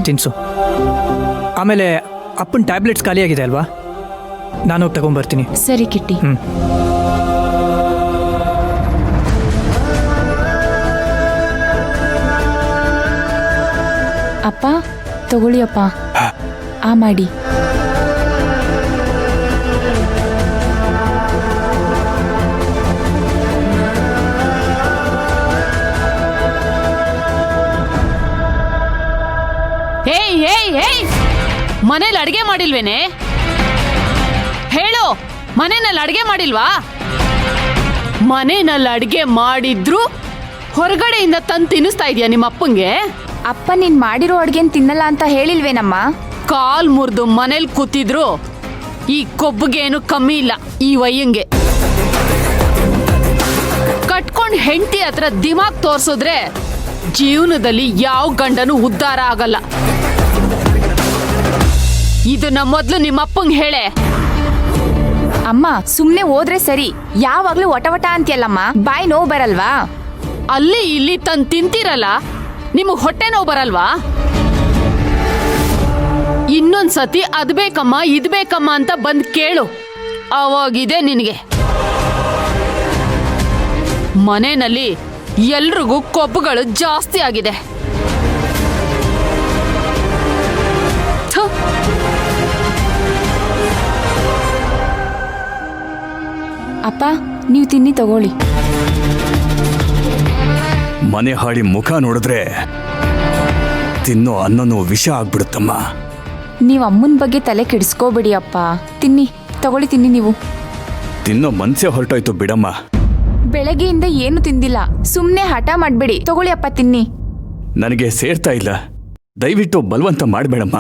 ತಿನ್ಸು. ಆಮೇಲೆ ಅಪ್ಪನ ಟ್ಯಾಬ್ಲೆಟ್ಸ್ ಖಾಲಿಯಾಗಿದೆ ಅಲ್ವಾ, ನಾನು ಹೋಗಿ ತಗೊಂಡ್ಬರ್ತೀನಿ. ಸರಿ ಕಿಟ್ಟಿ. ಅಪ್ಪ ತಗೊಳ್ಳಿ ಅಪ್ಪ, ಆ ಮಾಡಿ. ಹೇಯ್ ಹೇಯ್ ಹೇಯ್, ಮನೇಲಿ ಅಡ್ಗೆ ಮಾಡಿಲ್ವೇನೆ? ಹೇಳು, ಮನೆಯಲ್ಲಿ ಅಡ್ಗೆ ಮಾಡಿಲ್ವಾ? ಮನೆಯಲ್ಲಿ ಅಡ್ಗೆ ಮಾಡಿದ್ರು ಹೊರಗಡೆಯಿಂದ ತಂದು ತಿನ್ನಿಸ್ತಾ ಇದೀಯ ನಿಮ್ಮ ಅಪ್ಪಂಗೆ? ಅಪ್ಪ ನೀನ್ ಮಾಡಿರೋ ಅಡ್ಗೆನ್ ತಿನ್ನಲ್ಲ ಅಂತ ಹೇಳಿಲ್ವೇನಮ್ಮ? ಕಾಲ್ ಮುರಿದು ಮನೇಲಿ ಕೂತಿದ್ರು ಈ ಕೊಬ್ಬಿಗೇನು ಕಮ್ಮಿ ಇಲ್ಲ ಈ ವಯ್ಯಂಗೆ. ಕಟ್ಕೊಂಡ್ ಹೆಂಡತಿ ಹತ್ರ ದಿಮಾಗ್ ತೋರ್ಸಿದ್ರೆ ಜೀವನದಲ್ಲಿ ಯಾವ ಗಂಡನೂ ಉದ್ಧಾರ ಆಗಲ್ಲ. ಇದನ್ನ ಮೊದ್ಲು ನಿಮ್ಮ ಅಪ್ಪಂಗೆ ಹೇಳೆ. ಅಮ್ಮ ಸುಮ್ನೆ ಹೋದ್ರೆ ಸರಿ, ಯಾವಾಗ್ಲೂ ವಟ ಅಂತೀಯಲ್ಲಮ್ಮ, ಬಾಯಿ ನೋವು ಬರಲ್ವಾ? ಅಲ್ಲಿ ಇಲ್ಲಿ ತಂದು ತಿಂತೀರಲ್ಲ, ನಿಮಗೆ ಹೊಟ್ಟೆ ನೋವು ಬರಲ್ವಾ? ಇನ್ನೊಂದ್ಸತಿ ಅದ್ ಬೇಕಮ್ಮ ಇದ್ ಬೇಕಮ್ಮ ಅಂತ ಬಂದ್ ಕೇಳು, ಅವಾಗಿದೆ ನಿನಗೆ. ಮನೆಯಲ್ಲಿ ಎಲ್ರಿಗೂ ಕೊಬ್ಬುಗಳು ಜಾಸ್ತಿ ಆಗಿದೆ. ಅಪ್ಪ ನೀವು ತಿನ್ನಿ ತಗೊಳ್ಳಿ. ಮನೆ ಹಾಡಿ ಮುಖ ನೋಡಿದ್ರೆ ತಿನ್ನೋ ಅನ್ನನೂ ವಿಷ ಆಗ್ಬಿಡುತ್ತಮ್ಮ. ನೀವು ಅಮ್ಮನ ಬಗ್ಗೆ ತಲೆ ಕೆಡಿಸ್ಕೋಬೇಡಿ ಅಪ್ಪ, ತಿನ್ನಿ ತಗೊಳ್ಳಿ, ತಿನ್ನಿ ನೀವು. ತಿನ್ನೋ ಮನ್ಸೆ ಹೊರಟೋಯ್ತು ಬಿಡಮ್ಮ. ಬೆಳಗ್ಗೆಯಿಂದ ಏನು ತಿಂದಿಲ್ಲ, ಸುಮ್ನೆ ಹಠ ಮಾಡ್ಬೇಡಿ, ತಗೊಳ್ಳಿ ಅಪ್ಪ ತಿನ್ನಿ. ನನಗೆ ಸೇರ್ತಾ ಇಲ್ಲ, ದಯವಿಟ್ಟು ಬಲವಂತ ಮಾಡಬೇಡಮ್ಮ.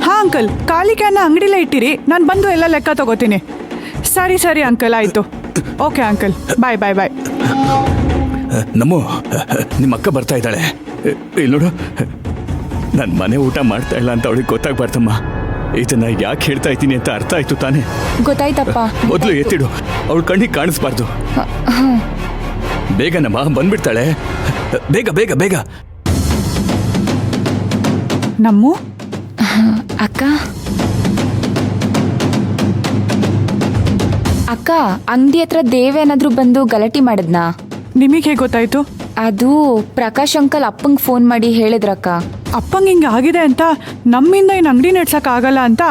ಹಾ ಅಂಕಲ್, ಖಾಲಿ ಕ್ಯಾನ್ನ ಅಂಗಡಿಲೇ ಇಟ್ಟಿರಿ, ನಾನು ಬಂದು ಎಲ್ಲ ಲೆಕ್ಕ ತಗೋತೀನಿ. ಸರಿ ಸರಿ ಅಂಕಲ್, ಆಯ್ತು. ಓಕೆ ಅಂಕಲ್, ಬಾಯ್ ಬಾಯ್ ಬಾಯ್. ನಮ್ಮು, ನಿಮ್ಮ ಅಕ್ಕ ಬರ್ತಾ ಇದ್ದಾಳೆ. ಇಲ್ಲಿ ನೋಡು, ನಾನು ಮನೆ ಊಟ ಮಾಡ್ತಾ ಇಲ್ಲ ಅಂತ ಅವಳಿಗೆ ಗೊತ್ತಾಗ್ಬಾರ್ದಮ್ಮ. ಇದನ್ನ ಯಾಕೆ ಹೇಳ್ತಾ ಇದ್ದೀನಿ ಅಂತ ಅರ್ಥ ಆಯ್ತು ತಾನೆ? ಗೊತ್ತಾಯ್ತಪ್ಪ. ಮೊದಲು ಎತ್ತಿಡು, ಅವಳು ಕಣ್ಣಿಗೆ ಕಾಣಿಸ್ಬಾರ್ದು. ಬೇಗನಮ್ಮ, ಬಂದ್ಬಿಡ್ತಾಳೆ. ಬೇಗ ಬೇಗ ಬೇಗ. ನಮ್ಮು ಅಕ್ಕ ಅಕ್ಕ, ಅಂಗಡಿ ಹತ್ರ ದೇವೇನಾದ್ರೂ ಬಂದು ಗಲಾಟೆ ಮಾಡಿದ್ನಾ? ನಿಮಗೆ ಹೇಗೆ ಗೊತ್ತಾಯ್ತು? ಅದು ಪ್ರಕಾಶ್ ಅಂಕಲ್ ಅಪ್ಪಂಗೆ ಫೋನ್ ಮಾಡಿ ಹೇಳಿದ್ರಕ್ಕ. ಅಪ್ಪಂಗೆ ಹಿಂಗೆ ಆಗಿದೆ ಅಂತ ನಮ್ಮಿಂದ ಇನ್ನು ಅಂಗಡಿ ನಡ್ಸಕ್ ಆಗಲ್ಲ ಅಂತ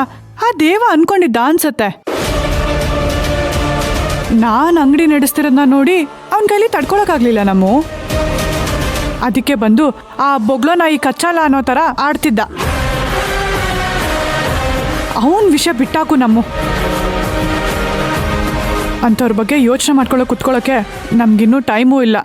ಆ ದೇವ ಅನ್ಕೊಂಡಿದ್ದ ಅನ್ಸತ್ತೆ. ನಾನು ಅಂಗಡಿ ನಡೆಸ್ತಿರೋದನ್ನ ನೋಡಿ ಅವನ ಕೈಲಿ ತಡ್ಕೊಳಕ್ಕಾಗ್ಲಿಲ್ಲ ನಮ್ಮ. ಅದಕ್ಕೆ ಬಂದು ಆ ಬೊಗ್ಲೋ ನಾಯಿ ಕಚ್ಚಾಲ ಅನ್ನೋ ಥರ ಆಡ್ತಿದ್ದ. ಅವನ್ ವಿಷಯ ಬಿಟ್ಟಾಕು ನಮ್ಮ. ಅಂಥವ್ರ ಬಗ್ಗೆ ಯೋಚನೆ ಮಾಡ್ಕೊಳ್ಳೋ ಕುತ್ಕೊಳ್ಳೋಕೆ ನಮ್ಗಿನ್ನೂ ಟೈಮೂ ಇಲ್ಲ.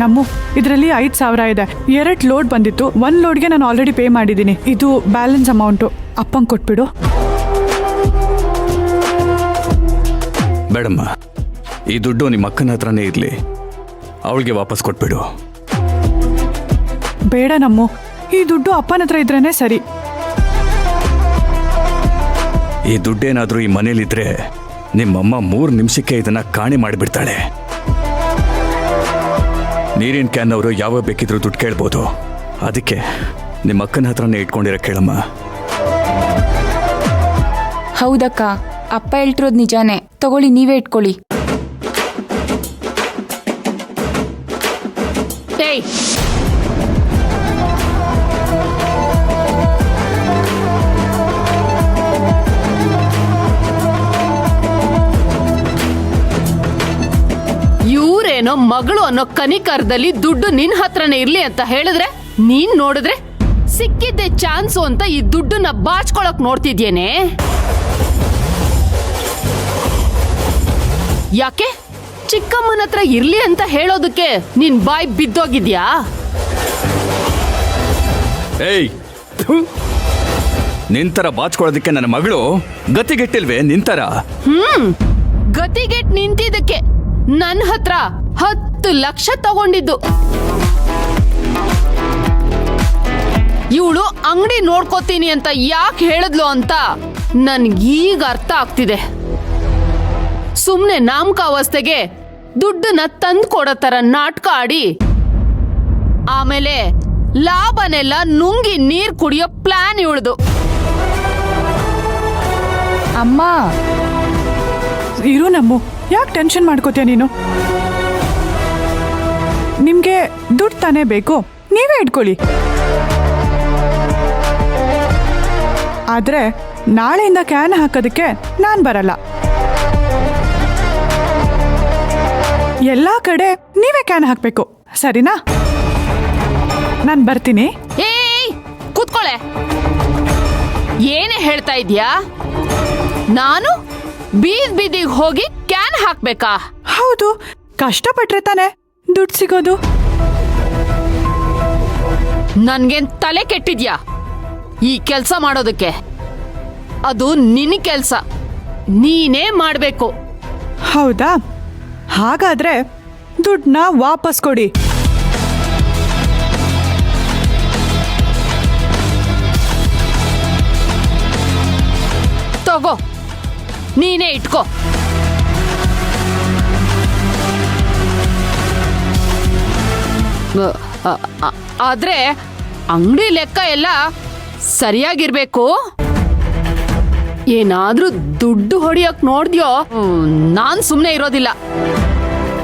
ನಮ್ಮ ಇದರಲ್ಲಿ 5,000 ಇದೆ. 2 ಲೋಡ್ ಬಂದಿತ್ತು. 1 ಲೋಡ್ಗೆ ನಾನು ಆಲ್ರೆಡಿ ಪೇ ಮಾಡಿದ್ದೀನಿ. ಇದು ಬ್ಯಾಲೆನ್ಸ್ ಅಮೌಂಟು. ಅಪ್ಪಂಗೆ ಕೊಟ್ಬಿಡು. ಬೇಡಮ್ಮ, ಈ ದುಡ್ಡು ನಿಮ್ಮ ಅಕ್ಕನ ಹತ್ರನೇ ಇರಲಿ, ಅವಳಿಗೆ ವಾಪಸ್ ಕೊಟ್ಬಿಡು. ಬೇಡ ನಮ್ಮ, ಈ ದುಡ್ಡು ಅಪ್ಪನ ಹತ್ರ ಇದ್ರೇನೆ ಸರಿ. ಈ ದುಡ್ಡೇನಾದ್ರೂ ಈ ಮನೇಲಿದ್ರೆ ನಿಮ್ಮಮ್ಮ 3 ನಿಮಿಷಕ್ಕೆ ಇದನ್ನ ಕಾಣೆ ಮಾಡಿಬಿಡ್ತಾಳೆ. ನೀರಿನ ಕ್ಯಾನ್ ಅವರು ಯಾವಾಗ ಬೇಕಿದ್ರು ದುಡ್ಡು ಕೇಳ್ಬೋದು. ಅದಕ್ಕೆ ನಿಮ್ಮ ಅಕ್ಕನ ಹತ್ರನೇ ಇಟ್ಕೊಂಡಿರೋ ಕೇಳಮ್ಮ. ಹೌದಕ್ಕ, ಅಪ್ಪ ಹೇಳ್ತಿರೋದು ನಿಜಾನೇ. ತಗೊಳ್ಳಿ, ನೀವೇ ಇಟ್ಕೊಳ್ಳಿ. ಇವರೇನೋ ಮಗಳು ಅನ್ನೋ ಕನಿಕರದಲ್ಲಿ ದುಡ್ಡು ನಿನ್ ಹತ್ರನೇ ಇರ್ಲಿ ಅಂತ ಹೇಳಿದ್ರೆ, ನೀನ್ ನೋಡಿದ್ರೆ ಸಿಕ್ಕಿದ್ದೆ ಚಾನ್ಸು ಅಂತ ಈ ದುಡ್ಡನ್ನ ಬಾಚ್ಕೊಳಕ್ ನೋಡ್ತಿದ್ಯೇನೆ. ಯಾಕೆ ಚಿಕ್ಕಮ್ಮನ ಹತ್ರ ಇರ್ಲಿ ಅಂತ ಹೇಳೋದಕ್ಕೆ ನಿನ್ ಬಾಯ್ ಬಿದ್ದೋಗಿದ್ಯಾ? ಏಯ್, ನಿಂತರ ಬಾಚ್ಕೊಳ್ಳೋದಕ್ಕೆ ನನ್ನ ಮಗಳು ಗತಿಗೆಟ್ಟಿಲ್ವೇ? ನಿಂತರ ಗತಿಗೆಟ್ ನಿಂತಿದ್ದಕ್ಕೆ ನನ್ನ ಹತ್ರ 10 ಲಕ್ಷ ತಗೊಂಡಿದ್ದು. ಇವಳು ಅಂಗಡಿ ನೋಡ್ಕೋತೀನಿ ಅಂತ ಯಾಕೆ ಹೇಳಿದ್ಲು ಅಂತ ನನ್ಗೀಗ ಅರ್ಥ ಆಗ್ತಿದೆ. ಸುಮ್ನೆ ನಾಮಕಾವಸ್ಥೆಗೆ ದುಡ್ಡನ್ನ ತಂದು ಕೊಡೋ ತರ ನಾಟಕ ಆಡಿ ಆಮೇಲೆ ಲಾಭನೆಲ್ಲ ನುಂಗಿ ನೀರ್ ಕುಡಿಯೋ ಪ್ಲಾನ್ ಇವಳ್ದು. ಅಮ್ಮ ಇರು ನಮ್ಮು, ಯಾಕೆ ಟೆನ್ಷನ್ ಮಾಡ್ಕೋತೀಯ ನೀನು? ನಿಮ್ಗೆ ದುಡ್ಡು ತಾನೇ ಬೇಕು, ನೀವೇ ಇಟ್ಕೊಳ್ಳಿ. ಆದ್ರೆ ನಾಳೆಯಿಂದ ಕ್ಯಾನ್ ಹಾಕೋದಕ್ಕೆ ನಾನು ಬರಲ್ಲ. ಎಲ್ಲ ಕಡೆ ನೀವೇ ಕ್ಯಾನ್ ಹಾಕ್ಬೇಕು, ಸರಿನಾ? ನಾನು ಬರ್ತೀನಿ. ಏಯ್ ಕೂತ್ಕೊಳ್ಳೆ. ಏನೇ ಹೇಳ್ತಾ ಇದ್ಯಾ? ನಾನು ಬೀದಿಗೆ ಹೋಗಿ ಕ್ಯಾನ್ ಹಾಕ್ಬೇಕಾ? ಹೌದು, ಕಷ್ಟಪಟ್ರೆ ತಾನೇ ದುಡ್ಡು ಸಿಗೋದು. ನನ್ಗೇನ್ ತಲೆ ಕೆಟ್ಟಿದ್ಯಾ ಈ ಕೆಲ್ಸ ಮಾಡೋದಕ್ಕೆ? ಅದು ನಿನ್ನ ಕೆಲ್ಸ, ನೀನೇ ಮಾಡ್ಬೇಕು. ಹೌದಾ? ಹಾಗಾದ್ರೆ ದುಡ್ಡನ್ನ ವಾಪಸ್ ಕೊಡಿ. ತಗೋ, ನೀನೇ ಇಟ್ಕೋ. ಆದ್ರೆ ಅಂಗಡಿ ಲೆಕ್ಕ ಎಲ್ಲ ಸರಿಯಾಗಿರ್ಬೇಕು. ಏನಾದ್ರೂ ದುಡ್ಡು ಹೊಡಿಯಕ್ ನೋಡ್ದ್ಯೋ ನಾನ್ ಸುಮ್ನೆ ಇರೋದಿಲ್ಲ.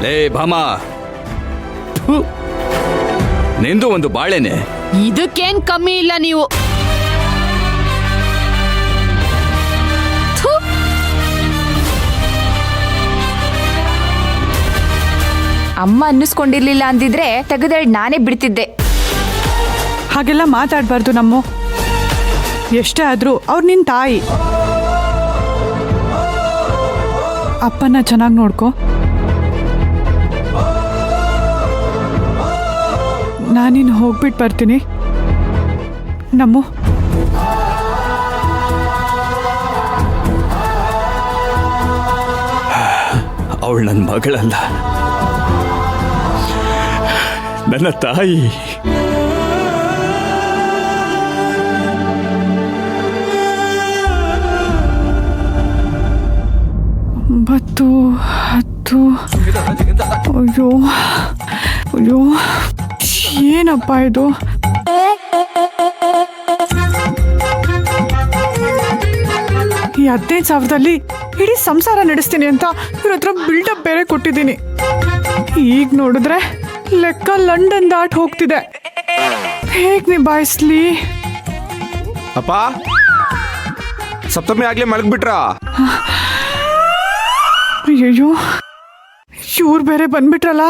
ಲೇ ಭಾಮ, ಥು, ನಿಂದು ಒಂದು ಬಾಳೆನೆ. ಇದಕ್ಕೇನ್ ಕಮ್ಮಿ ಇಲ್ಲ ನೀವು. ಥು. ಅಮ್ಮ ಅನ್ನಿಸ್ಕೊಂಡಿರ್ಲಿಲ್ಲ ಅಂದಿದ್ರೆ ತೆಗೆದೇಳಿ ನಾನೇ ಬಿಡ್ತಿದ್ದೆ. ಹಾಗೆಲ್ಲ ಮಾತಾಡಬಾರ್ದು ನಮ್ಮ. ಎಷ್ಟೇ ಆದ್ರೂ ಅವ್ರು ನಿನ್ನ ತಾಯಿ. ಅಪ್ಪನ ಚೆನ್ನಾಗಿ ನೋಡ್ಕೊ. ನಾನಿನ್ನು ಹೋಗ್ಬಿಟ್ಟು ಬರ್ತೀನಿ ನಮ್ಮ. ಅವಳು ನನ್ನ ಮಗಳಲ್ಲ, ನನ್ನ ತಾಯಿ. ಒಂಬತ್ತು, ಹತ್ತು. ಅಯ್ಯೋ ಅಯ್ಯೋ, ಏನಪ್ಪ ಇದು? ಈ 15,000ದಲ್ಲಿ ಇಡೀ ಸಂಸಾರ ನಡೆಸ್ತೀನಿ ಅಂತ ಇವ್ರ ಹತ್ರ ಬಿಲ್ಡಪ್ ಬೇರೆ ಕೊಟ್ಟಿದ್ದೀನಿ. ಈಗ ನೋಡಿದ್ರೆ ಲೆಕ್ಕ ಲಂಡನ್ ದಾಟ್ ಹೋಗ್ತಿದೆ. ಹೇಗ್ ನಿಭಾಯಿಸ್ಲಿ? ಅಪ್ಪ, ಸಪ್ತಮಿ ಆಗ್ಲೇ ಮಲಗ್ಬಿಟ್ರಾ? ಅಯ್ಯಯ್ಯೋ, ಇವ್ರು ಬೇರೆ ಬಂದ್ಬಿಟ್ರಲ್ಲ.